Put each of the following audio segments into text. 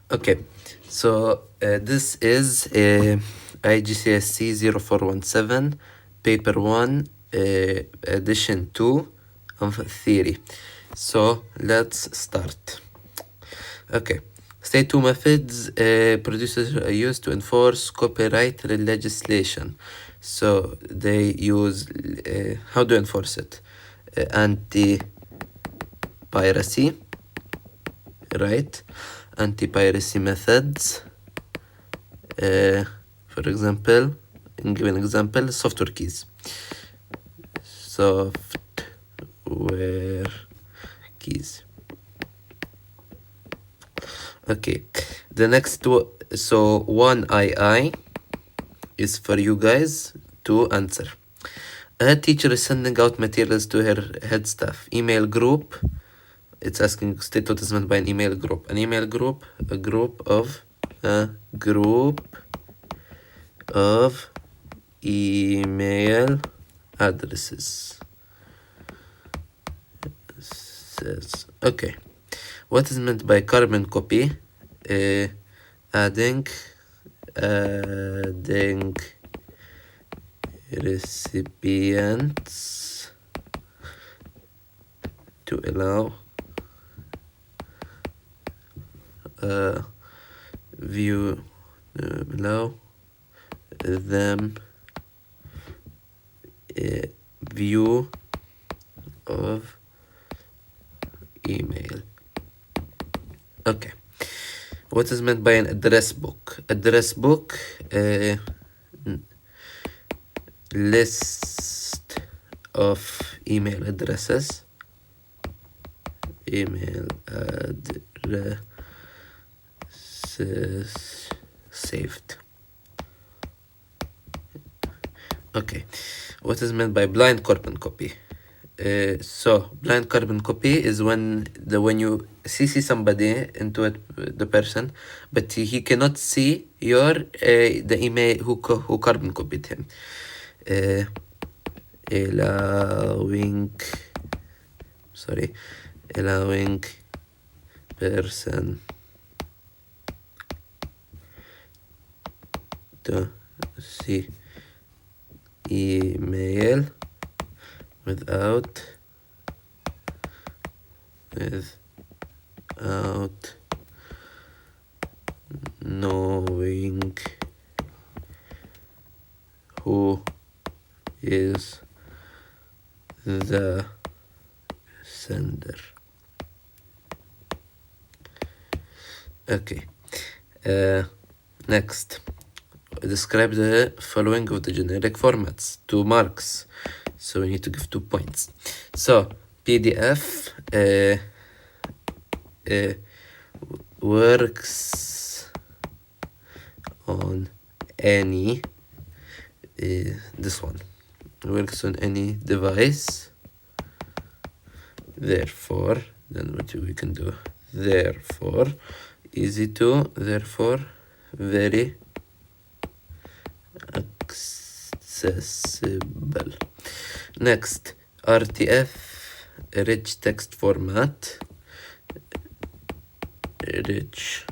Okay, so this is IGCSE 0417, paper 1, edition 2 of theory. So let's start. Okay, state two methods producers are used to enforce copyright legislation. So they use, how do you enforce it? Anti-piracy, right? Anti-piracy methods. For example, give an example, software keys. Software keys. Okay, the next one, so 1II is for you guys to answer. A teacher is sending out materials to her head staff. Email group. It's asking state what is meant by an email group. An email group, a group of email addresses. Okay. What is meant by carbon copy? Adding recipients to allow view below them view of email. Okay, what is meant by an address book? Address book, list of email addresses, saved. Okay, what is meant by blind carbon copy? So blind carbon copy is when you CC somebody into it, the person, but he cannot see your the email who carbon copied him. Allowing person to see email without knowing who is the sender. Okay, next, describe the following of the generic formats. 2 marks, so we need to give 2 points. So PDF works on any this one works on any device, therefore then what we can do, therefore easy to, therefore very accessible. Next, RTF, rich text format, rich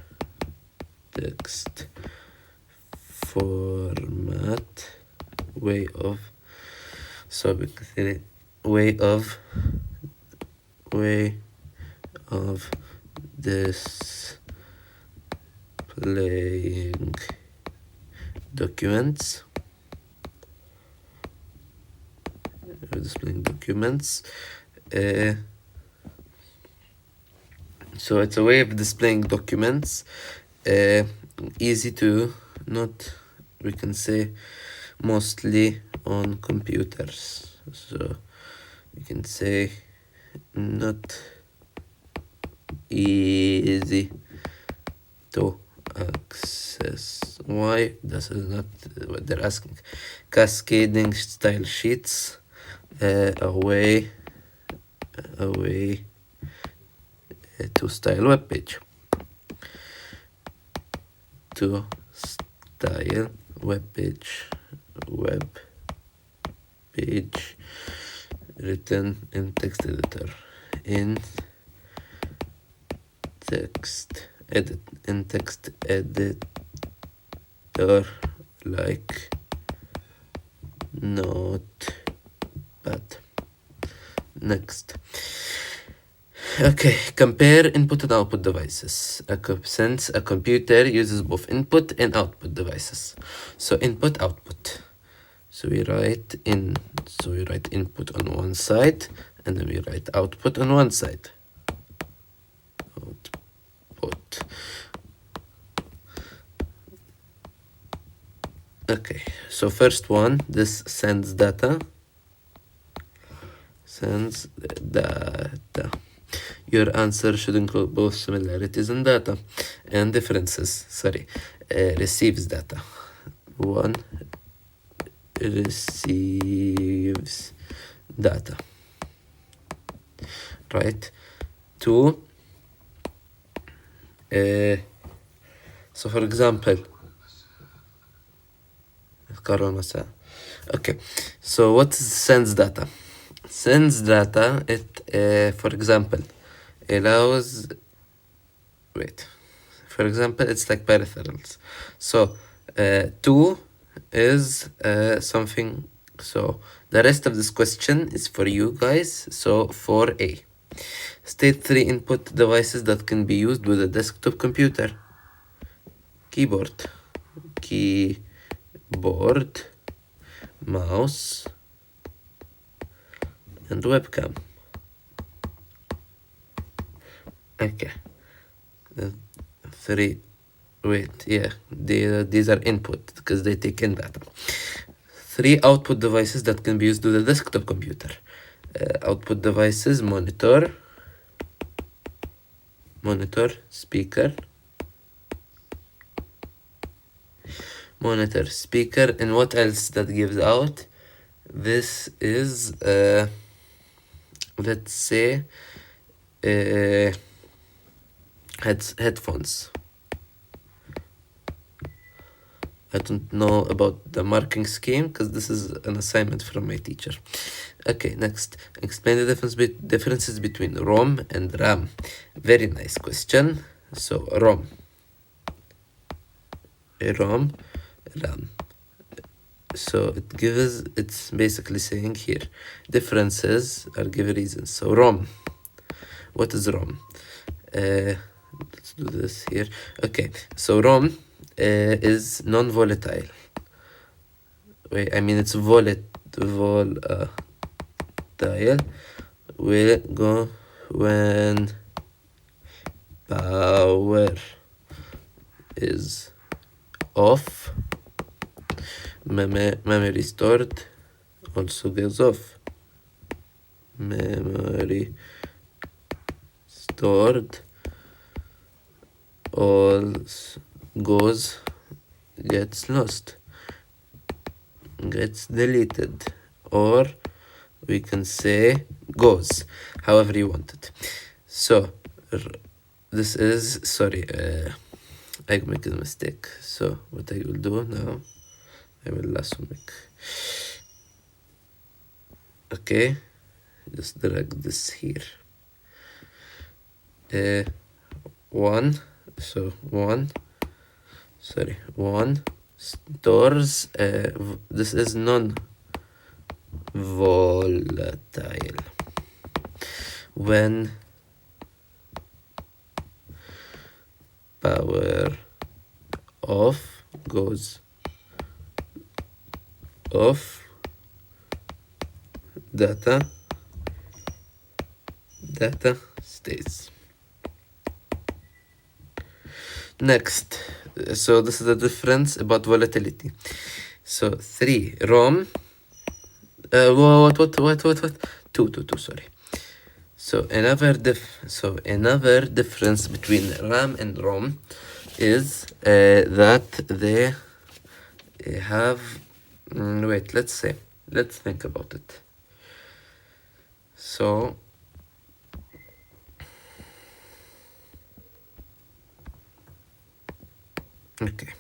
text format, way of displaying documents. So it's a way of displaying documents, easy to, not, we can say mostly on computers, so we can say not easy to access. Why? This is not what they're asking. Cascading style sheets, a way to style web page. To style web page written in text editor. edit in text editor like Notepad. Next. Okay, compare input and output devices. Since a computer uses both input and output devices. So input, output. So we write input on one side, and then we write output on one side. Output. Okay, so first one, this sends data. Sends data. Your answer should include both similarities and data and differences. Sorry, receives data. One receives data. Right. Two. So for example, okay. So what sends data? Sends data. It, for example, allows. Wait. For example, it's like peripherals. So, 2 is something. So the rest of this question is for you guys. So 4A. State 3 input devices that can be used with a desktop computer. Keyboard, mouse, and webcam. Okay. Three. Wait, yeah, these are input because they take in data. 3 output devices that can be used with a desktop computer. Output devices: monitor, speaker, and what else that gives out? This is let's say headphones. I don't know about the marking scheme because this is an assignment from my teacher. Okay, next. Explain the differences between ROM and RAM. Very nice question. So ROM. RAM. So it's basically saying here, differences are given reasons. So ROM. What is ROM? Let's do this here. Okay, so ROM is non-volatile. Wait, I mean it's volatile. Will go when power is off. Memory stored also goes off. Memory stored all gets lost, gets deleted, or we can say goes, however you want it. So this is, sorry, I make a mistake. So what I will do now, I will also make, okay, just drag this here. One stores, this is non-volatile. When power off goes off, data stays. Next, so this is the difference about volatility. So 3 ROM. What? 2. Sorry. So another difference between RAM and ROM is that they have. Wait. Let's think about it. So. Okay,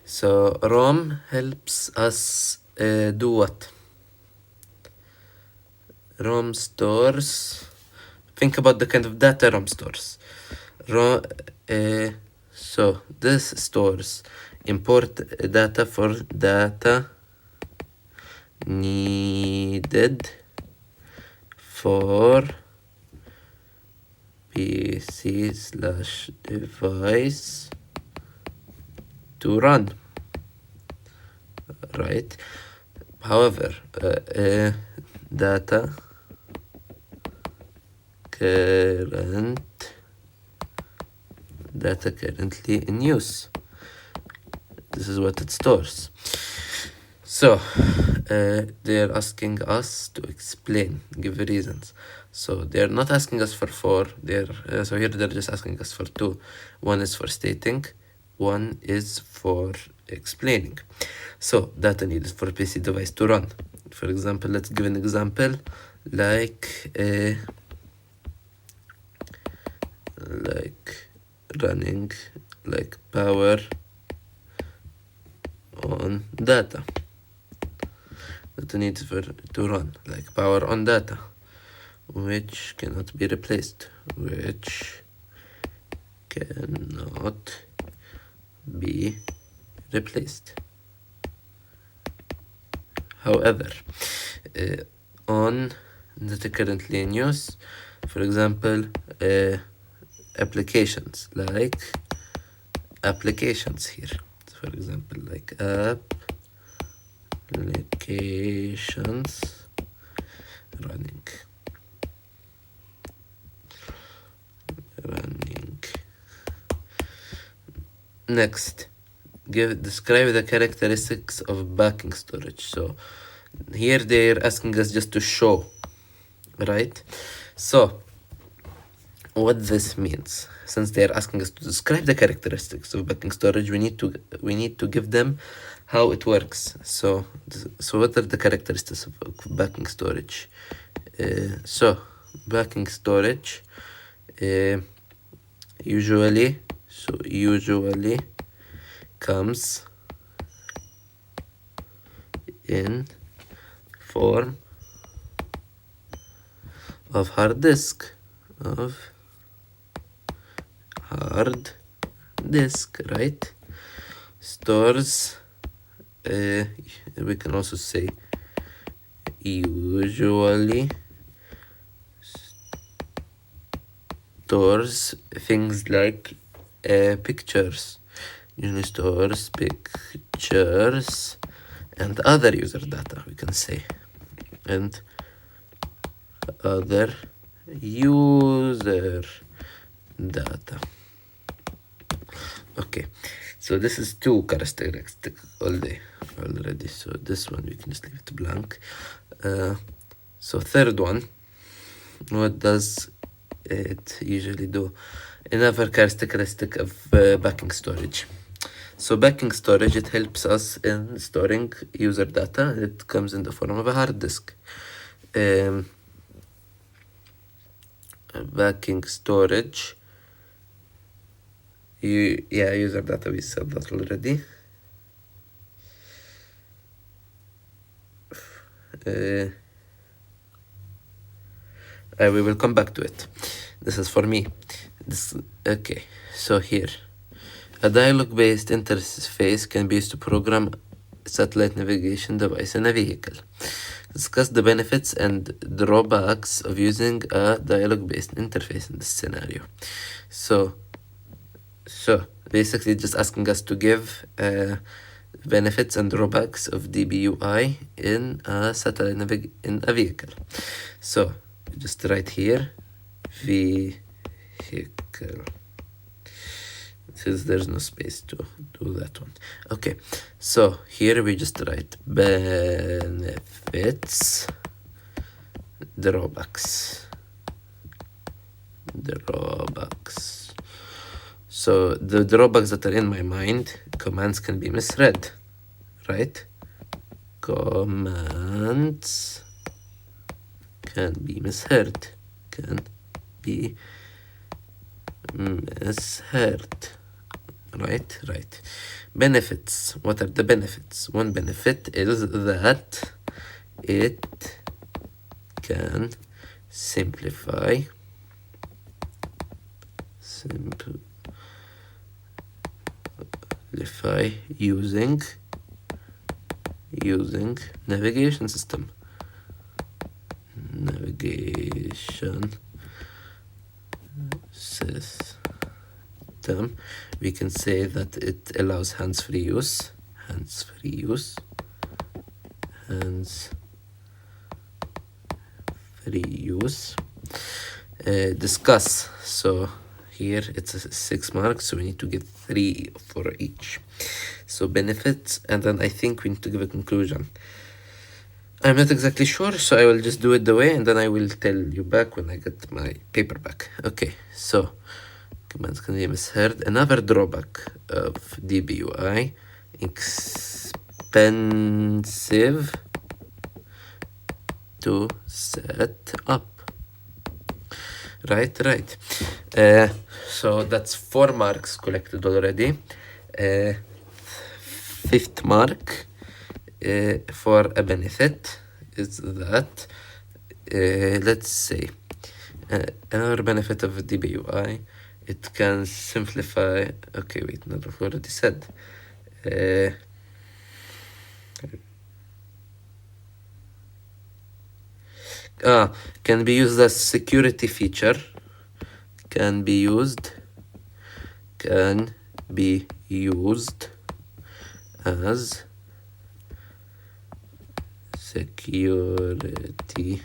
so ROM helps us do what? ROM stores. Think about the kind of data ROM stores. So this stores import data for data needed for PC/device to run, right? However, data currently in use. This is what it stores. So they're asking us to explain, give reasons. So they're not asking us for 4. So here they're just asking us for 2. One is for stating, one is for explaining. So data needed for PC device to run. For example, let's give an example like running like power on data. Data needs to run like power on data, which cannot be replaced. However, on data currently in use, for example, applications like applications here. For example, like applications running. Next, describe the characteristics of backing storage. So here they're asking us just to show, right? So what this means, since they're asking us to describe the characteristics of backing storage, we need to give them how it works. So what are the characteristics of backing storage? So backing storage usually comes in form of hard disk, right? Stores, we can also say usually stores things like pictures. Usually stores pictures and other user data, we can say, and other user data. Okay, so this is 2 characteristics already. So this one we can just leave it blank. So third one, what does it usually do? Another characteristic of backing storage. So backing storage, it helps us in storing user data. It comes in the form of a hard disk. Backing storage, user data, we said that already. We will come back to it. This is for me. Okay, so here, a dialogue-based interface can be used to program satellite navigation device in a vehicle. Discuss the benefits and drawbacks of using a dialogue-based interface in this scenario. So basically just asking us to give benefits and drawbacks of DBUI in a satellite in a vehicle. So just write here vehicle, since there's no space to do that one. Okay, so here we just write benefits, drawbacks. So the drawbacks that are in my mind, commands can be misread, right? Commands can be misheard, right? Benefits, what are the benefits? One benefit is that it can simplify simplify using navigation system. We can say that it allows hands-free use. Discuss. So here it's 6 marks, so we need to get 3 for each. So benefits, and then I think we need to give a conclusion. I'm not exactly sure, so I will just do it the way, and then I will tell you back when I get my paper back. Okay, so commands can be misheard. Another drawback of DBUI: expensive to set up. Right. So that's 4 marks collected already. 5th mark for a benefit is that, let's say, another benefit of DBUI, it can simplify. Okay, wait, no, I've already said. Can be used as security feature. Can be used as security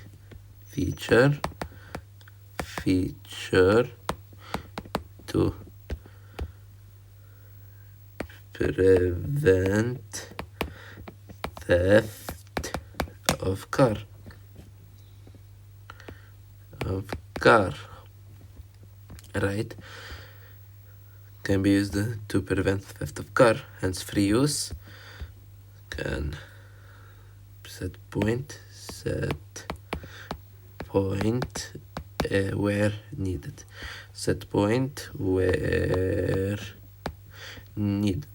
feature to prevent theft of car. Right? Can be used to prevent theft of car. Hands-free use. Can set point where needed. Set point where needed.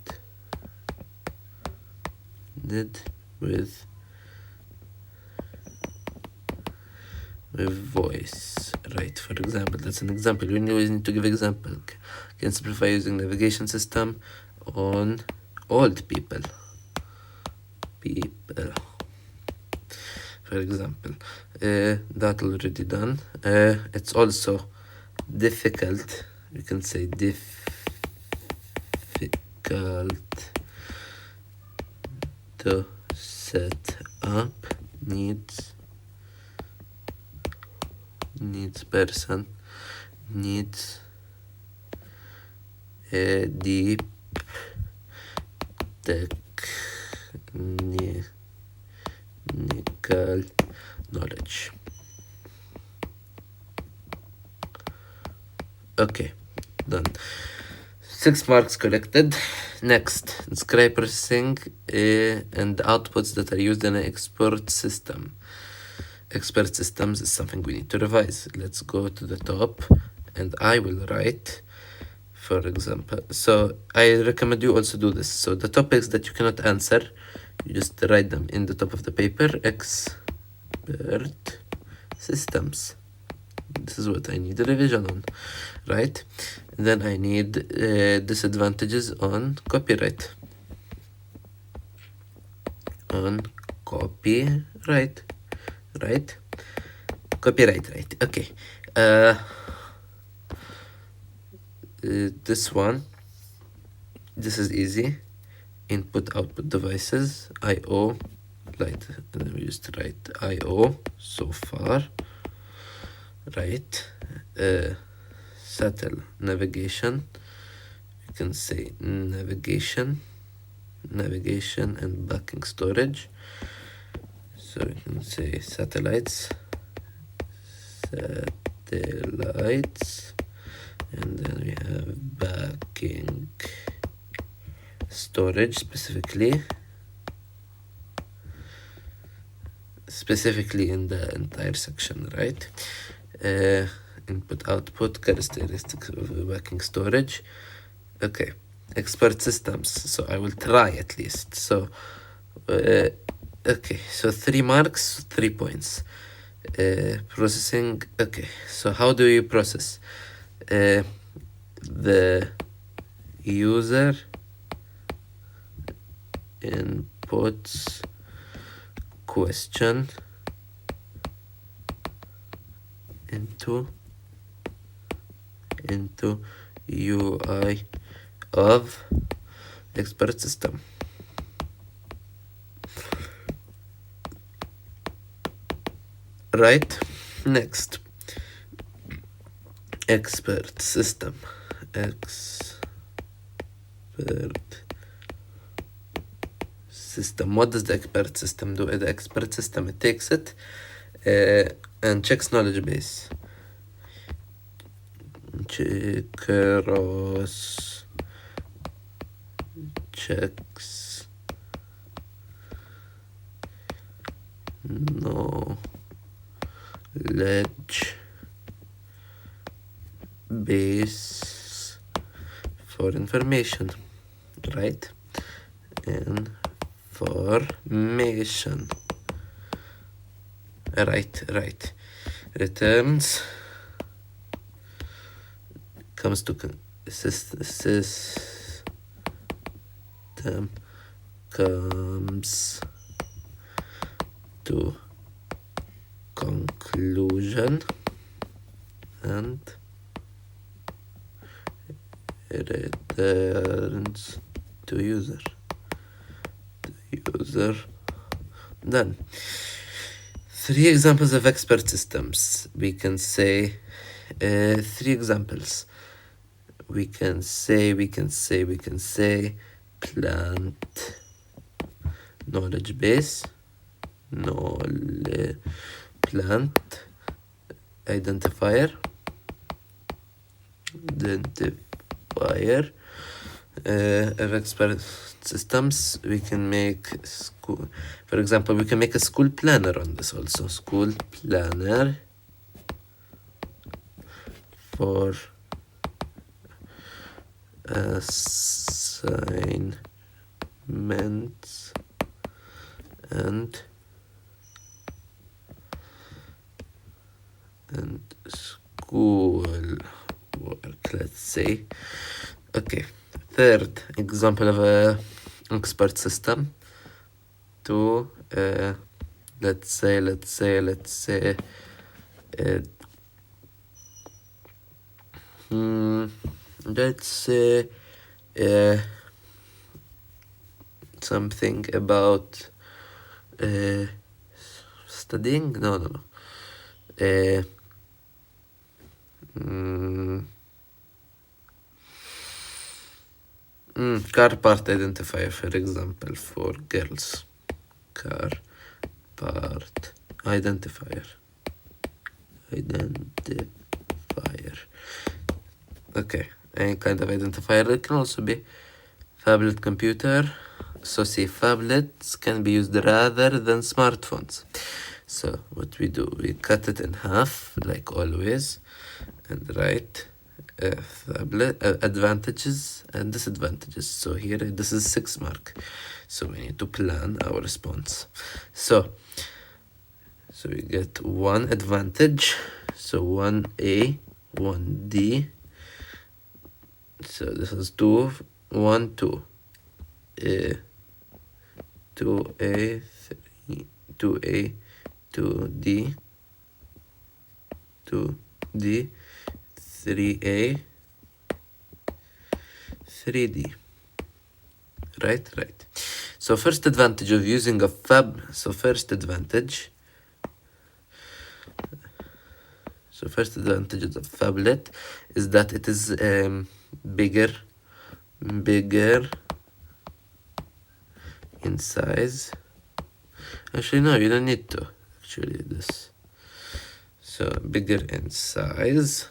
With voice, right? For example, that's an example. We always need to give example. Can simplify using navigation system on old people. For example, that already done. It's also difficult. We can say difficult to set up. Needs person, needs a deep technical knowledge. Okay, done. 6 marks collected. Next, describe processing and outputs that are used in an export system. Expert systems is something we need to revise. Let's go to the top, and I will write, for example. So I recommend you also do this. So the topics that you cannot answer, you just write them in the top of the paper. Expert systems. This is what I need a revision on, right? And then I need disadvantages on copyright. Right? Copyright, right? Okay. This one. This is easy. Input/output devices. I/O. Right. Let me just write I/O so far. Right. Satellite navigation. You can say navigation and backing storage. So we can say satellites, and then we have backing storage specifically in the entire section, right? Input/output characteristics of backing storage. Okay, expert systems. So I will try at least. So okay, so 3 marks, 3 points. Processing. Okay, so how do you process? The user inputs question into UI of expert system. Right? Next, expert system. What does the expert system do? The expert system, it takes it and checks knowledge base. Cross checks knowledge base for information, right? Information. Right. Returns comes to system comes to conclusion and returns to user. Done. 3 examples of expert systems. We can say 3 examples. We can say plant knowledge base, plant identifier of expert systems. We can make school, for example, we can make a school planner on this also. School planner for assignments and school work, let's say. Okay, third example of a expert system to let's say something about studying. Car part identifier, for example, for girls. Car part identifier. Okay, any kind of identifier. It can also be phablet computer. So see, phablets can be used rather than smartphones. So what we do, we cut it in half like always and write phablet advantages and disadvantages. So here this is 6 mark. So we need to plan our response. So we get 1 advantage. So 1A, 1D. So this is 2, 1, 2. 2A, 3, 2A, 2D, 2D, 3A, 3D. Right. So first advantage of using a first advantage of the phablet is that it is bigger in size. Actually, no, you don't need to actually this. So bigger in size,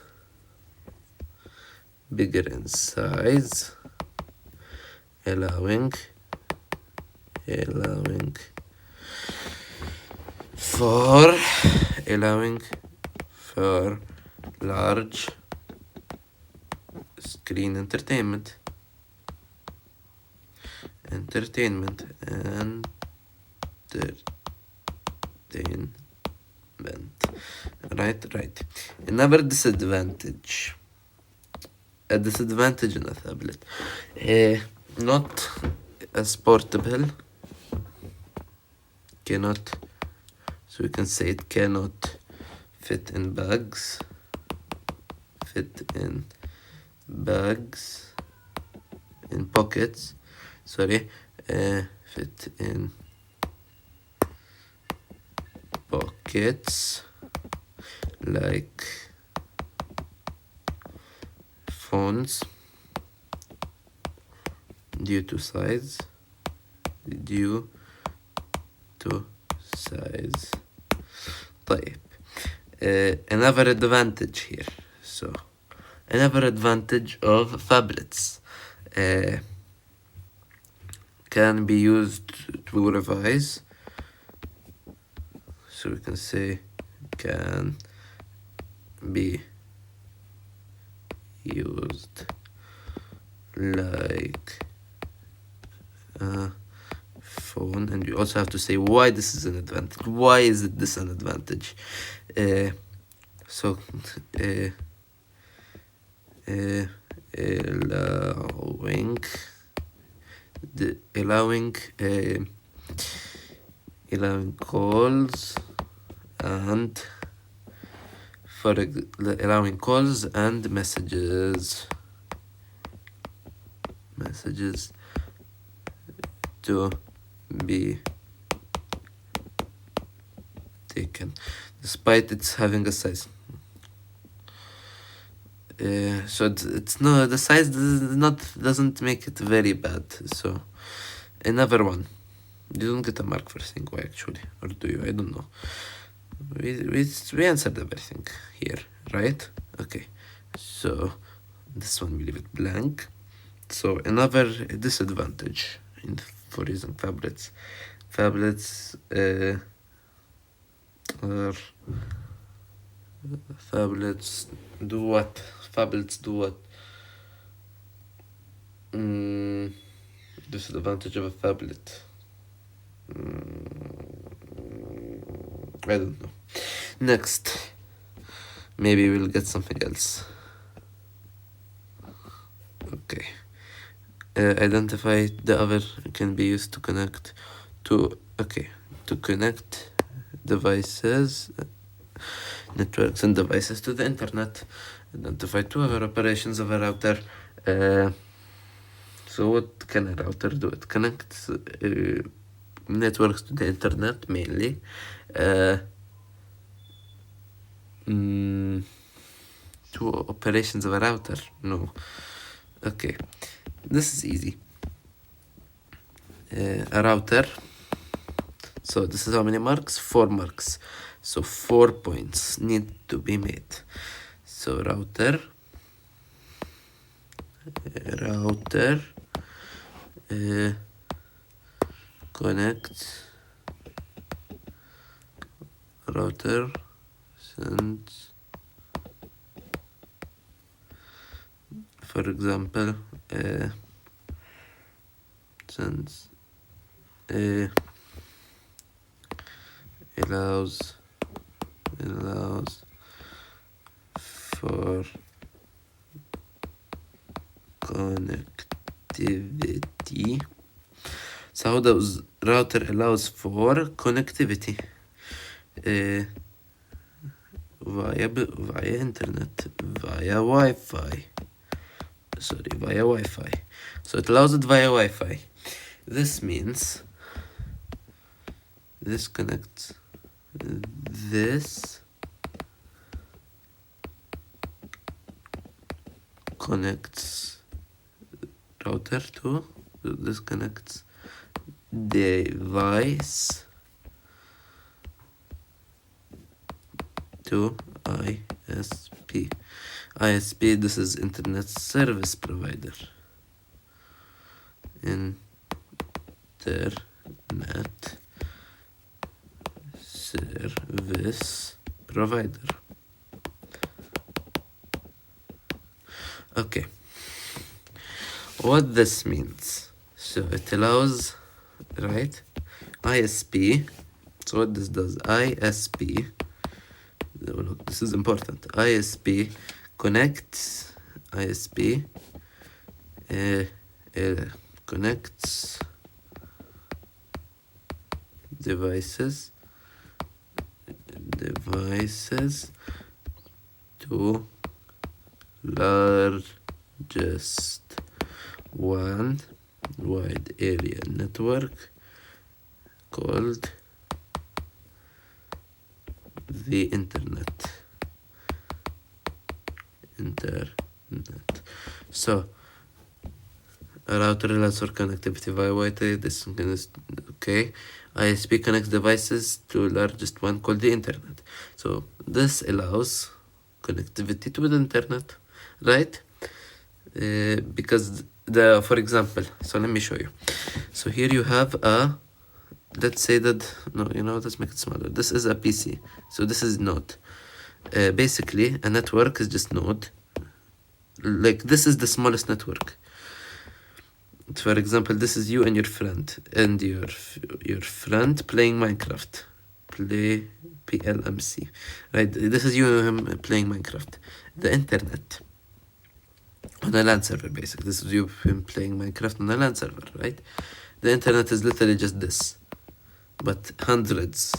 allowing for large screen entertainment. Right. Another disadvantage. A disadvantage in a tablet. Not as portable, cannot, so we can say it cannot fit in bags, in pockets, sorry, fit in pockets like phones due to size. طيب, another advantage here. So another advantage of phablets can be used to revise. So we can say can be used like a phone, and you also have to say why this is an advantage. Why is this an advantage? Allowing calls and allowing calls and messages to be taken despite it's having a size. So it's no, the size doesn't make it very bad. So another one, you don't get a mark for saying why actually, or do you? I don't know. We answered everything here, right? Okay, so this one we leave it blank. So another disadvantage for using phablets do what? Disadvantage of a phablet. I don't know. Next, maybe we'll get something else. Okay. Identify the other can be used to connect devices, networks and devices to the internet. Identify two other operations of a router. So what can a router do? It connects networks to the internet mainly. Two operations of a router? No. Okay, this is easy. A router. So this is how many marks? 4 marks. So 4 points need to be made. So router connects. Router sends, for example, sends allows for connectivity. So how does router allows for connectivity? Via internet, via Wi-Fi. So it allows it via Wi-Fi. This means this connects router to this connects device to ISP. ISP, this is Internet Service Provider. Internet Service Provider. Okay. What this means? So it allows, right? ISP. So what this does? ISP. Look, this is important. ISP connects. connects devices to largest one wide area network called the internet. So a router allows for connectivity via Wi-Fi. This is okay. ISP connects devices to largest one called the internet. So this allows connectivity to the internet, right? Because for example, so let me show you. So here you have let's say that, no, let's make it smaller. This is a PC. So this is node. Basically, a network is just node. Like, this is the smallest network. For example, this is you and your friend, and your friend playing Minecraft. Play PLMC, right? This is you and him playing Minecraft. The internet on a LAN server, basically. This is you and him playing Minecraft on a LAN server, right? The internet is literally just this, but hundreds.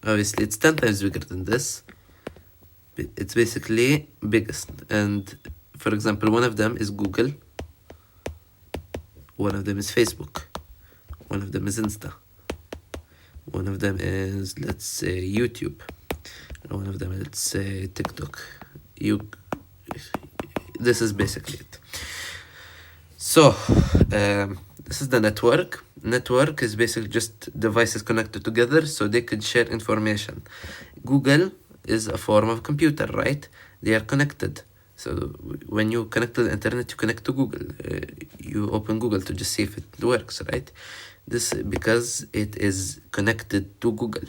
Obviously, it's 10 times bigger than this. It's basically biggest. And for example, one of them is Google, one of them is Facebook, one of them is Insta, one of them is, let's say, YouTube, and one of them, let's say, TikTok. This is basically it. So this is the network. Network is basically just devices connected together so they could share information. Google is a form of computer, right? They are connected. So when you connect to the internet, you connect to Google. You open Google to just see if it works, right? This because it is connected to Google.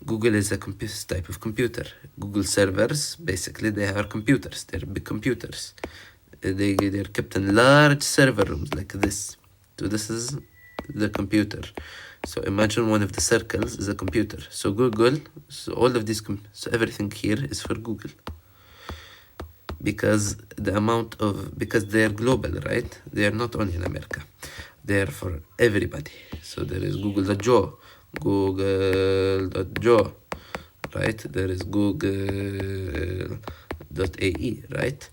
Google is a type of computer. Google servers, basically, they are computers. They're big computers. They're kept in large server rooms like this. So this is the computer. So imagine one of the circles is a computer. So Google, so all of these, so everything here is for Google. Because because they are global, right? They are not only in America. They are for everybody. So there is Google.jo, right? There is Google.ae, right?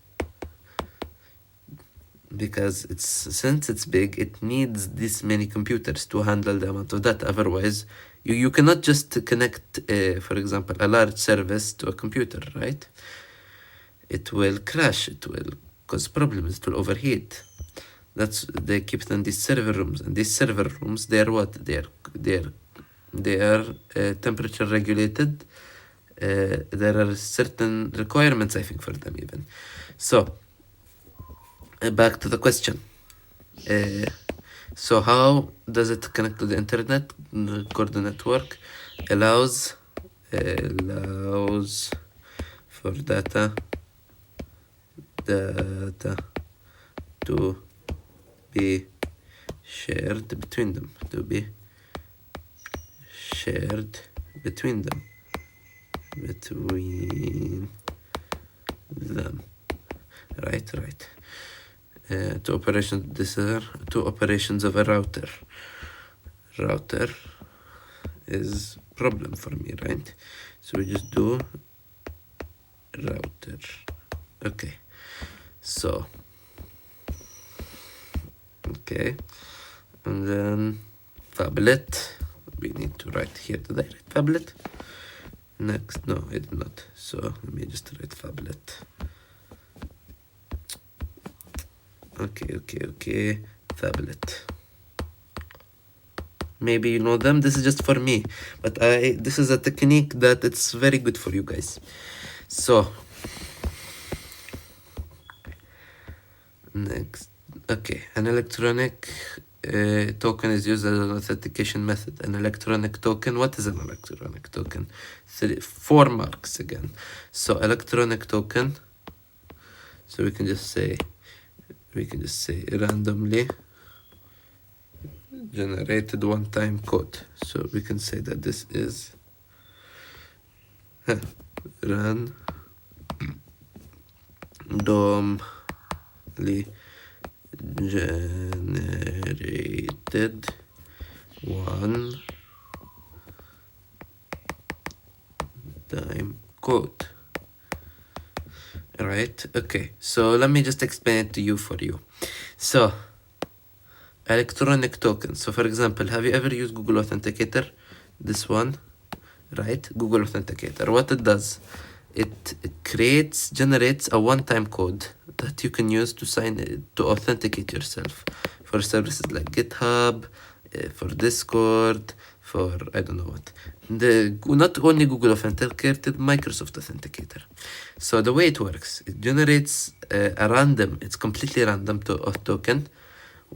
Because since it's big, it needs this many computers to handle the amount of data. Otherwise, you cannot just connect, for example, a large service to a computer, right? It will crash. It will cause problems. It will overheat. They keep it in these server rooms, and these server rooms, they are what? They are temperature regulated. There are certain requirements, I think, for them even. So back to the question. So how does it connect to the internet? Core network allows for data to be shared between them. Right. Two operations. These are two operations of a router. Router is problem for me, right? So we just do router. Okay. So okay, and then phablet. We need to write here the direct phablet. Next, no, I did not. So let me just write phablet. Okay, phablet. Maybe you know them. This is just for me, but this is a technique that it's very good for you guys. So next, okay, an electronic token is used as an authentication method. An electronic token. What is an electronic token? 4 marks again. So electronic token. So we can just say randomly generated one-time code. So we can say that this is randomly generated one-time right? Okay, so let me just explain it to you for you. So electronic token. So for example, have you ever used Google Authenticator? This one, right? Google Authenticator. What it does, it generates a one-time code that you can use to to authenticate yourself for services like GitHub, for Discord, for I don't know what. Not only Google Authenticator, Microsoft Authenticator. So the way it works, it generates a random, it's completely random token.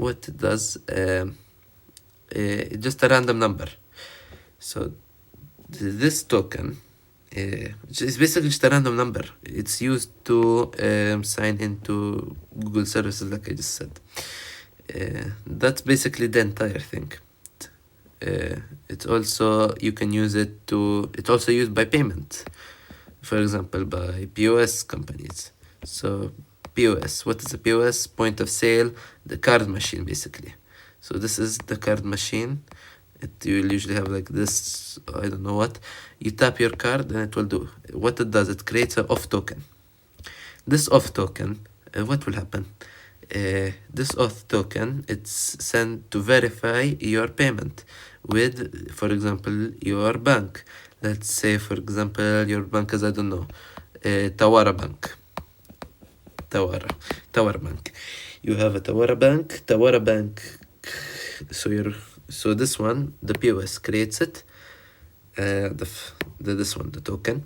What it does, just a random number. So this token, it's basically just a random number. It's used to sign into Google services, like I just said. That's basically the entire thing. It's also, you can use it to, it's also used by payment, for example, by POS companies. So POS, what is a POS? Point of sale, the card machine, basically. So this is the card machine. You will usually have like this, I don't know what. You tap your card and it will do. What it does, it creates an auth token. This auth token, what will happen? This auth token, it's sent to verify your payment with, for example, your bank. Let's say, for example, your bank is, I don't know, Tawara Bank. Tawara Bank. You have a Tawara Bank. So this one, the POS creates it. This one, the token.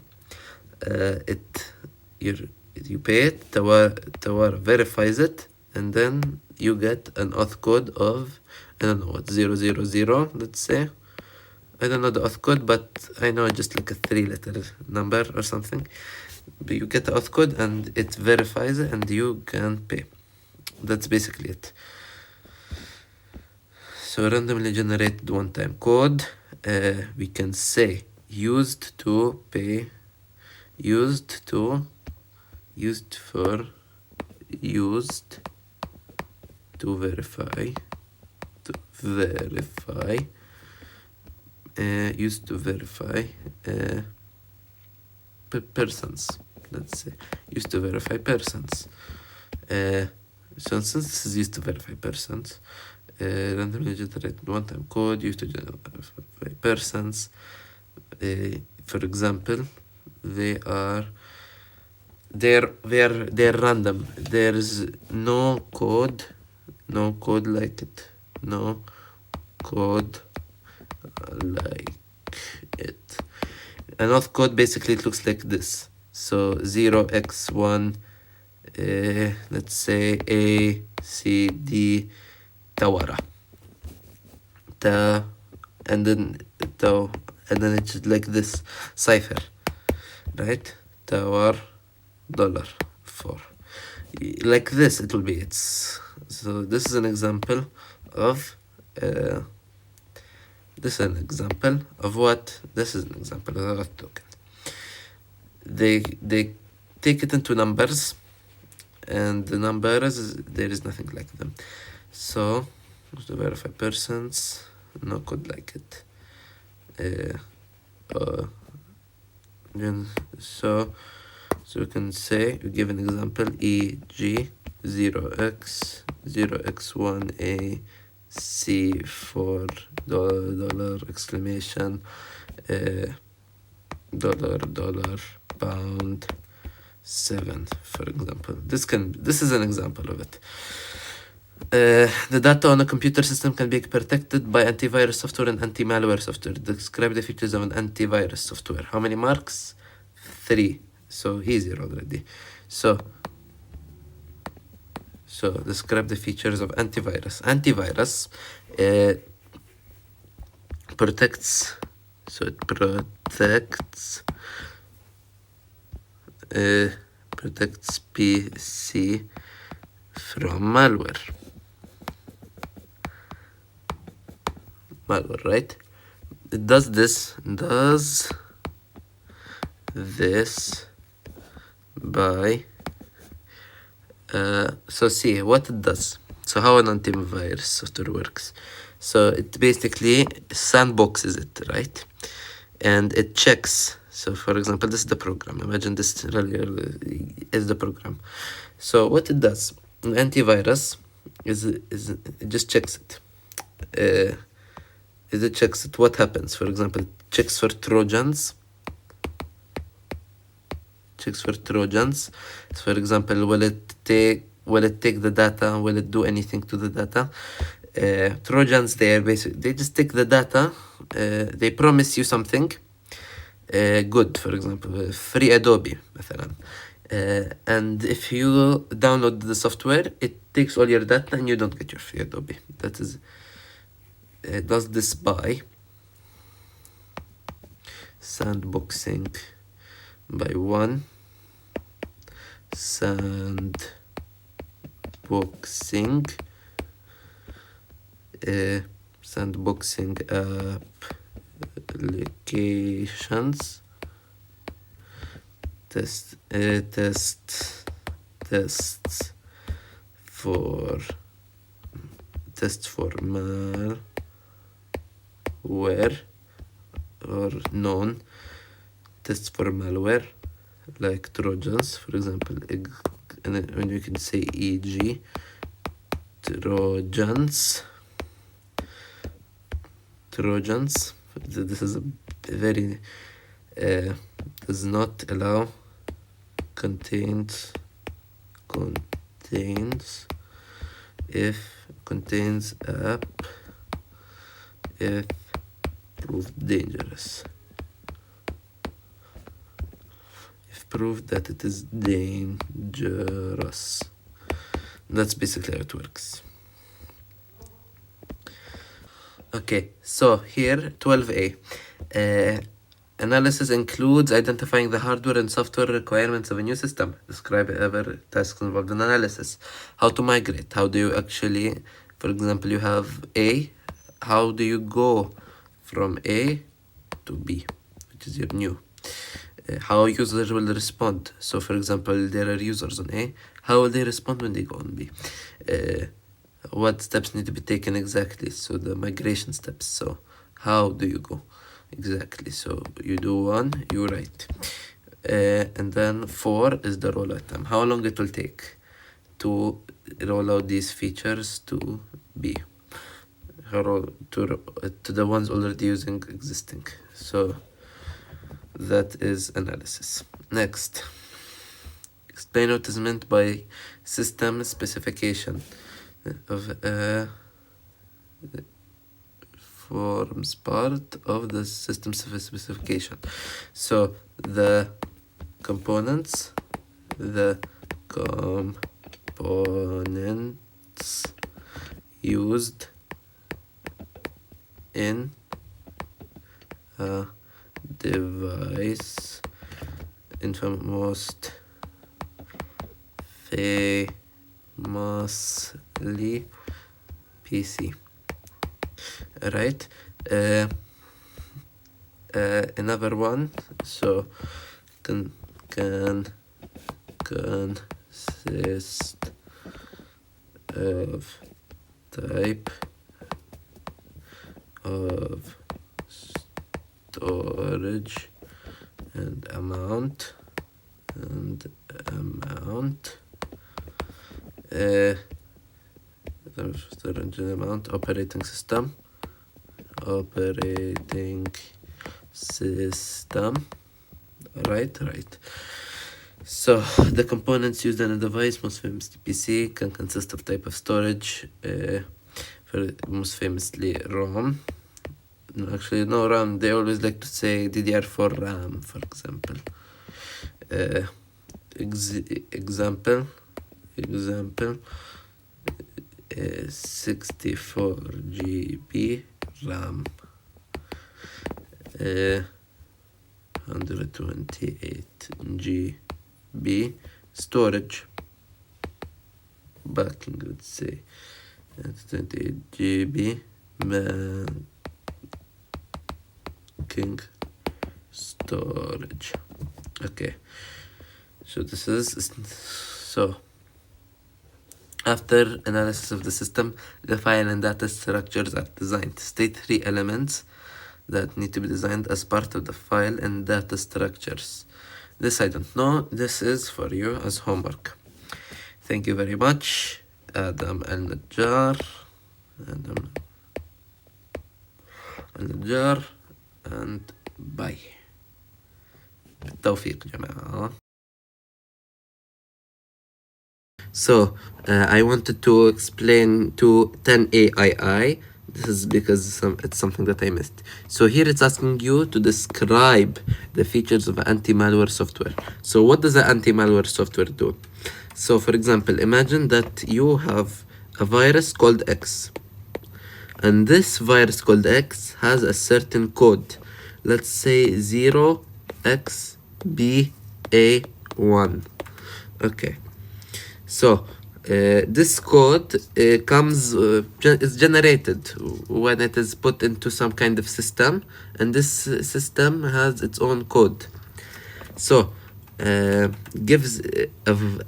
You pay it. Tawara verifies it, and then you get an auth code of, I don't know what, 000, let's say. I don't know the auth code, but I know just like a 3-letter number or something. But you get the auth code and it verifies it and you can pay. That's basically it. So randomly generated one-time code, we can say used to pay, used to verify, persons, let's say, used to verify persons. So since this is used to verify persons, randomly generated one-time code used to verify persons. For example, they're random. There's no code like it. No code like it. An auth code, basically it looks like this. So 0x1, let's say A, C, D, Tawara. And then it's like this cipher, right? Tawar $4. Like this it will be. So this is an example of this is an example of what? This is an example of a token. They take it into numbers, and the numbers, there is nothing like them. So to verify persons, no code like it. So we can say, we give an example, e.g. 0x1a c $4 exclamation $pound 7, for example. This is an example of it. The data on a computer system can be protected by antivirus software and anti-malware software. Describe the features of an antivirus software. How many marks? 3. So easier already. So describe the features of antivirus. Antivirus protects. So it protects PC from malware, right? It does this by so see what it does. So how an antivirus software works. So it basically sandboxes it, right? And it checks. So for example, this is the program. Imagine this really is the program. So what it does, an antivirus is it just checks it. It checks it. What happens? For example, checks for Trojans. Checks for Trojans. So for example, will it take the data? Will it do anything to the data? Trojans, they just take the data. They promise you something good, for example, free Adobe مثلا. And if you download the software, it takes all your data and you don't get your free Adobe. That is does this by sandboxing by one sandboxing applications tests for malware or known tests for malware like Trojans, for example, and when you can say e.g. Trojans. This is a very does not allow contains app if proved dangerous. If proved that it is dangerous. That's basically how it works. Okay, so here 12a. Analysis includes identifying the hardware and software requirements of a new system. Describe ever tasks involved in analysis. How to migrate. How do you actually, for example, you have A. How do you go from A to B, which is your new. How users will respond. So, for example, there are users on A. How will they respond when they go on B? What steps need to be taken exactly? So the migration steps. So how do you go exactly? So you do one, you write, and then 4 is the rollout time. How long it will take to roll out these features to B, to the ones already using existing. So that is analysis. Next, explain what is meant by system specification of forms part of the system specification. So the components used in a device most famously PC, right? Another one, so consist of type of storage and amount storage and amount, operating system, right. So the components used in a device, most famously PC, can consist of type of storage, most famously ROM. No, actually, no RAM. They always like to say DDR4 RAM, for example. Example, 64 GB RAM, 128 GB storage, backing, let's say, 28 GB backing storage. Okay, so this is so after analysis of the system, the file and data structures are designed. State 3 elements that need to be designed as part of the file and data structures. This I don't know. This is for you as homework. Thank you very much. Adam Al-Najjar. Adam Al-Najjar. And bye. بالتوفيق جماعة. So, I wanted to explain to 10AII. This is because it's something that I missed. So here it's asking you to describe the features of anti-malware software. So what does the anti-malware software do? So for example, imagine that you have a virus called X. And this virus called X has a certain code. Let's say 0xBA1. Okay. So this code is generated when it is put into some kind of system, and this system has its own code. So gives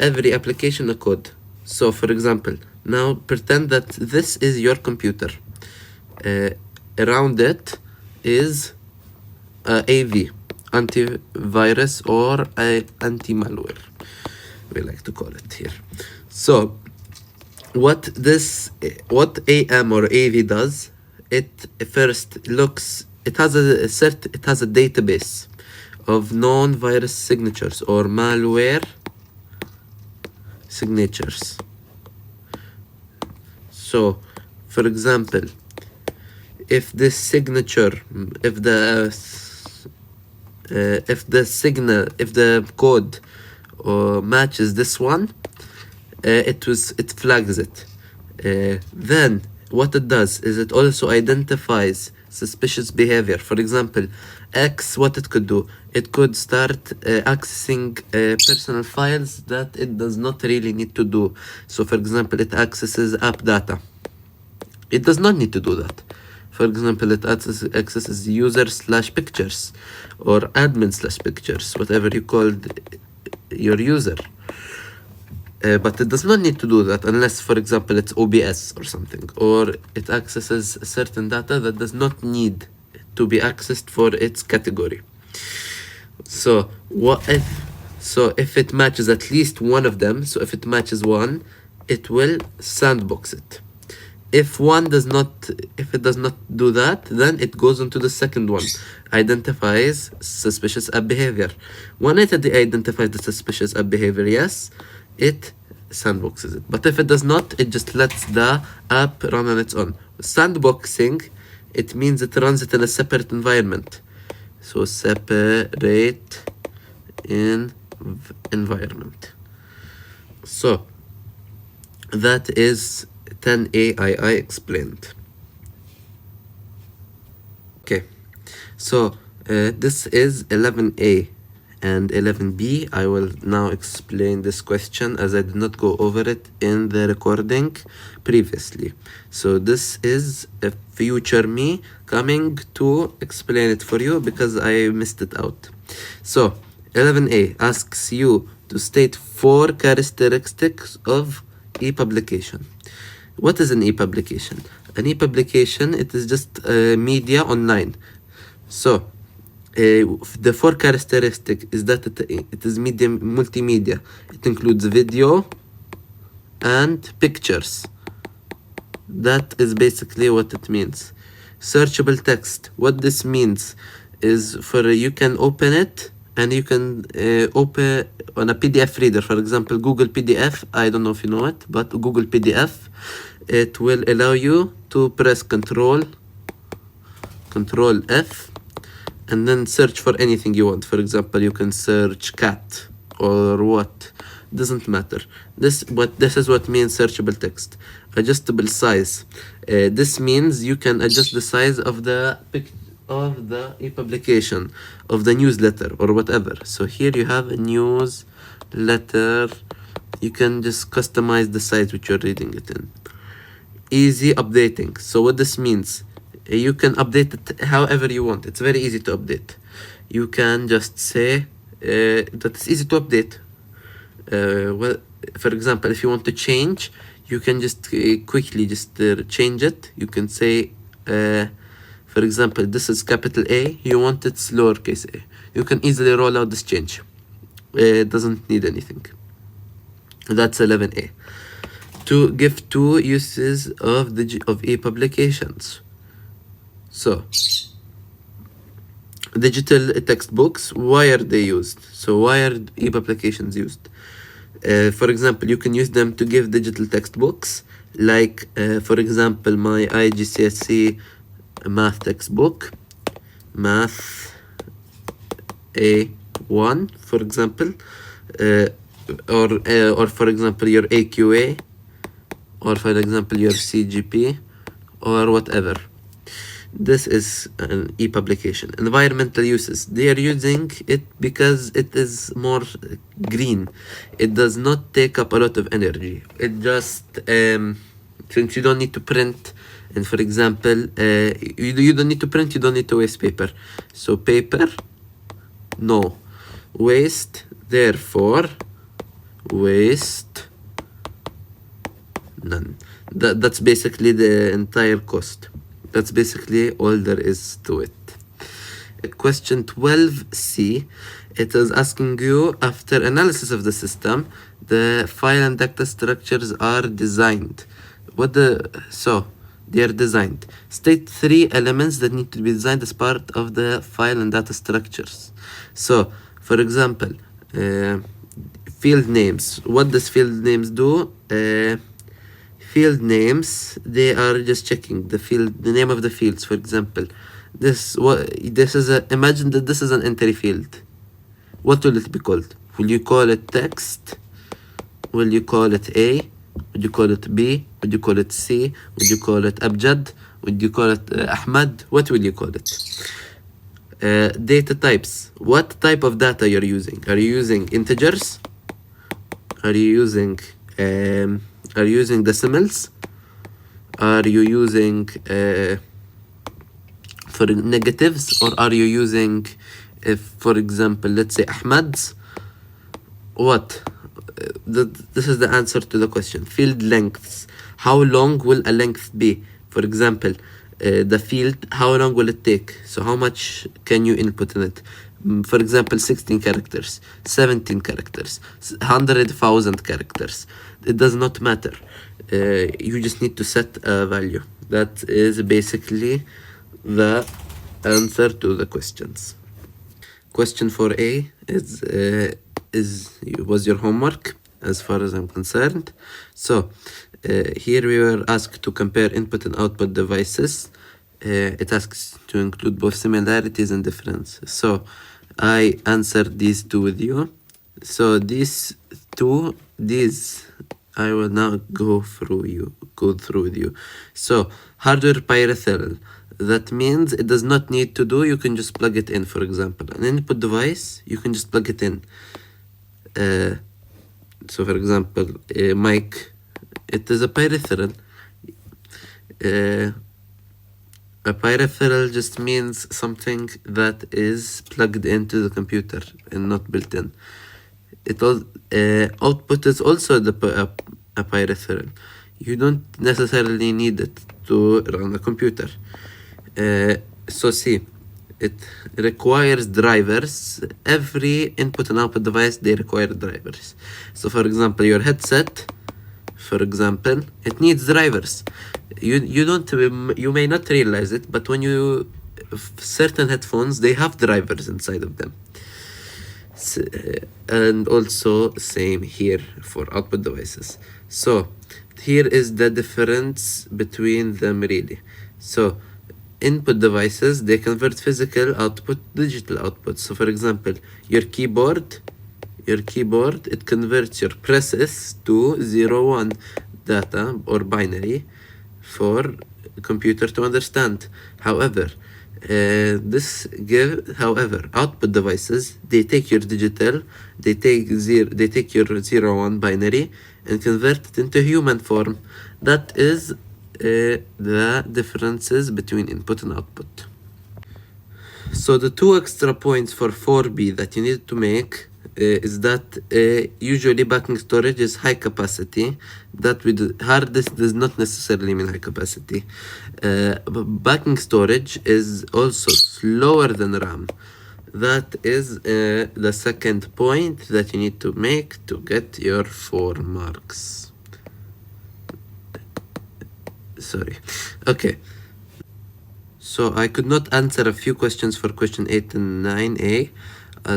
every application a code. So for example, now pretend that this is your computer. Around it is AV, antivirus or anti-malware, we like to call it here. So what AM or AV does, it first looks, it has a database of known virus signatures or malware signatures. So for example, if this signature, if the code matches this one, it flags it. Then what it does is it also identifies suspicious behavior. For example, X, what it could do, it could start accessing personal files that it does not really need to do. So for example, it accesses app data. It does not need to do that. For example, it accesses user/pictures or admin/pictures, whatever you called your user. But it does not need to do that unless, for example, it's OBS or something, or it accesses certain data that does not need to be accessed for its category. So if it matches at least one of them, so if it matches one, it will sandbox it. If it does not do that, then it goes into the second one, identifies suspicious app behavior. When it identifies the suspicious app behavior, yes, it sandboxes it. But if it does not, it just lets the app run on its own. Sandboxing, it means it runs it in a separate environment. So separate environment. So that is 10AII explained. Okay, so this is 11A and 11B. I will now explain this question as I did not go over it in the recording previously. So this is a future me coming to explain it for you because I missed it out. So 11A asks you to state 4 characteristics of e-publication. What is an e-publication? An e-publication, it is just media online. So the 4 characteristics is that it is multimedia. It includes video and pictures. That is basically what it means. Searchable text. What this means is you can open it and you can open on a PDF reader. For example, Google PDF. I don't know if you know it, but Google PDF, it will allow you to press Control F and then search for anything you want. For example, you can search cat or what, doesn't matter. This is what means searchable text. Adjustable size. This means you can adjust the size of the e-publication, of the newsletter or whatever. So here you have a newsletter. You can just customize the size which you're reading it in. Easy updating. So what this means, you can update it however you want. It's very easy to update. You can just say that it's easy to update. Well, for example, if you want to change, you can just quickly just change it. You can say For example, this is capital A, you want its lowercase a. You can easily roll out this change. It doesn't need anything. That's 11a. To give two uses of e-publications. So, digital textbooks, why are they used? So why are e-publications used? For example, you can use them to give digital textbooks, like for example my IGCSE math textbook, math A1 for example, or for example your AQA, or for example your CGP, or whatever. This is an e-publication. Environmental uses. They are using it because it is more green. It does not take up a lot of energy. It just, since you don't need to print, and for example, you don't need to print, you don't need to waste paper. So paper, no. Waste, therefore, waste, none. That's basically the entire cost. That's basically all there is to it. Question 12c, it is asking you, after analysis of the system, the file and data structures are designed. So they are designed. State 3 elements that need to be designed as part of the file and data structures. So, for example, field names. What does field names do? Field names, they are just checking the name of the fields. For example, imagine that this is an entry field. What will it be called? Will you call it text? Will you call it A? Would you call it B? Would you call it C? Would you call it Abjad? Would you call it Ahmad? What will you call it? Data types. What type of data you're using? Are you using integers? Are you using decimals? Are you using for negatives? Or are you using, for example, let's say Ahmad's? What? This is the answer to the question. Field lengths. How long will a length be? For example, the field, how long will it take? So how much can you input in it? For example, 16 characters, 17 characters, 100,000 characters. It does not matter. You just need to set a value. That is basically the answer to the questions. Question 4a was your homework as far as I'm concerned. So here we were asked to compare input and output devices. It asks to include both similarities and differences. So I answered these two with you. So these I will now go through with you. So hardware peripheral. That means it does not need to do, you can just plug it in. For example, an input device, you can just plug it in. So for example, a mic, it is a peripheral. A peripheral just means something that is plugged into the computer and not built in. Output is also a peripheral. You don't necessarily need it to run a computer. So see, it requires drivers. Every input and output device, they require drivers. So for example, your headset, for example, it needs drivers. You may not realize it, but when certain headphones, they have drivers inside of them. And also same here for output devices. So here is the difference between them really. So input devices, they convert physical output to digital output. So for example, your keyboard, it converts your presses to 0-1 data or binary for computer to understand. However, output devices, they take your digital, they take your 0-1 binary and convert it into human form. That is the differences between input and output. So the two extra points for 4b that you need to make, is that usually backing storage is high capacity. That with hard disk does not necessarily mean high capacity. Backing storage is also slower than RAM. That is the second point that you need to make to get your 4 marks. Sorry. Okay. So I could not answer a few questions for question 8 and 9a.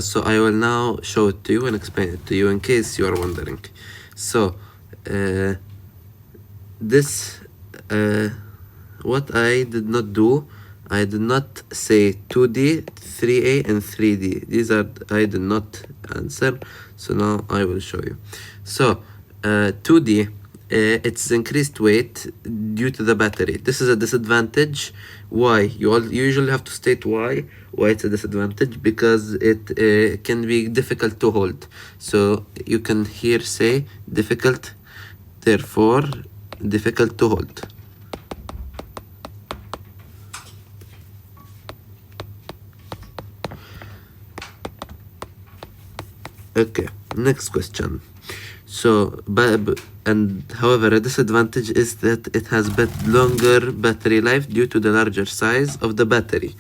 So I will now show it to you and explain it to you in case you are wondering. So what I did not do, I did not say 2D, 3A and 3D. These are, I did not answer. So now I will show you. So 2D, it's increased weight due to the battery. This is a disadvantage. Why? You usually have to state why it's a disadvantage, because it can be difficult to hold. So you can here say difficult, therefore difficult to hold. Okay, next question. So, however, a disadvantage is that it has longer battery life due to the larger size of the battery.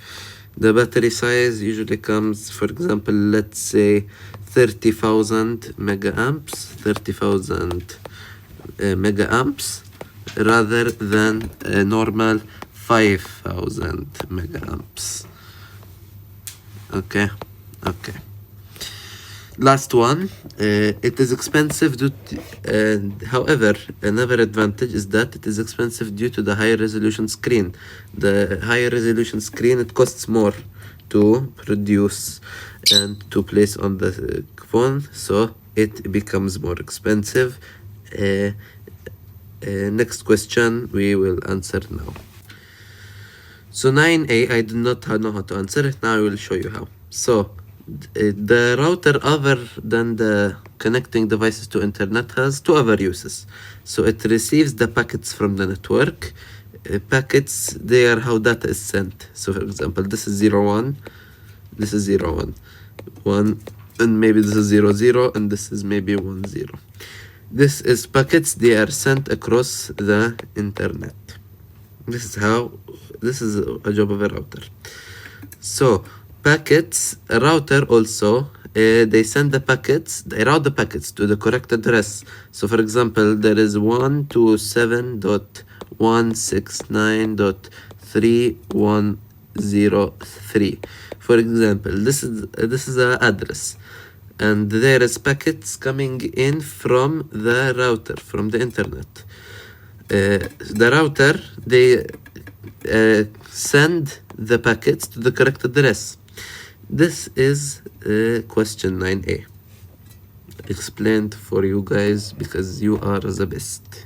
The battery size usually comes, for example, let's say 30,000 megaamps, 30,000 megaamps, rather than a normal 5,000 megaamps. Okay. Last one, it is expensive due to, however, another advantage is that it is expensive due to the higher resolution screen. The higher resolution screen, it costs more to produce and to place on the phone, so it becomes more expensive. Next question we will answer now. So 9a, I do not know how to answer it. Now I will show you how. So the router, other than the connecting devices to internet, has 2 other uses. So it receives the packets from the network. Packets, they are how data is sent. So for example, this is 0, 1, this is 0, 1, 1, and maybe this is 0, 0, and this is maybe 1, 0. This is packets, they are sent across the internet. This is a job of a router. So packets, a router also, they send the packets, they route the packets to the correct address. So for example, there is 127.169.3103. For example, this is the address, and there is packets coming in from the router, from the internet. The router, they send the packets to the correct address. This is question 9a. Explained for you guys because you are the best.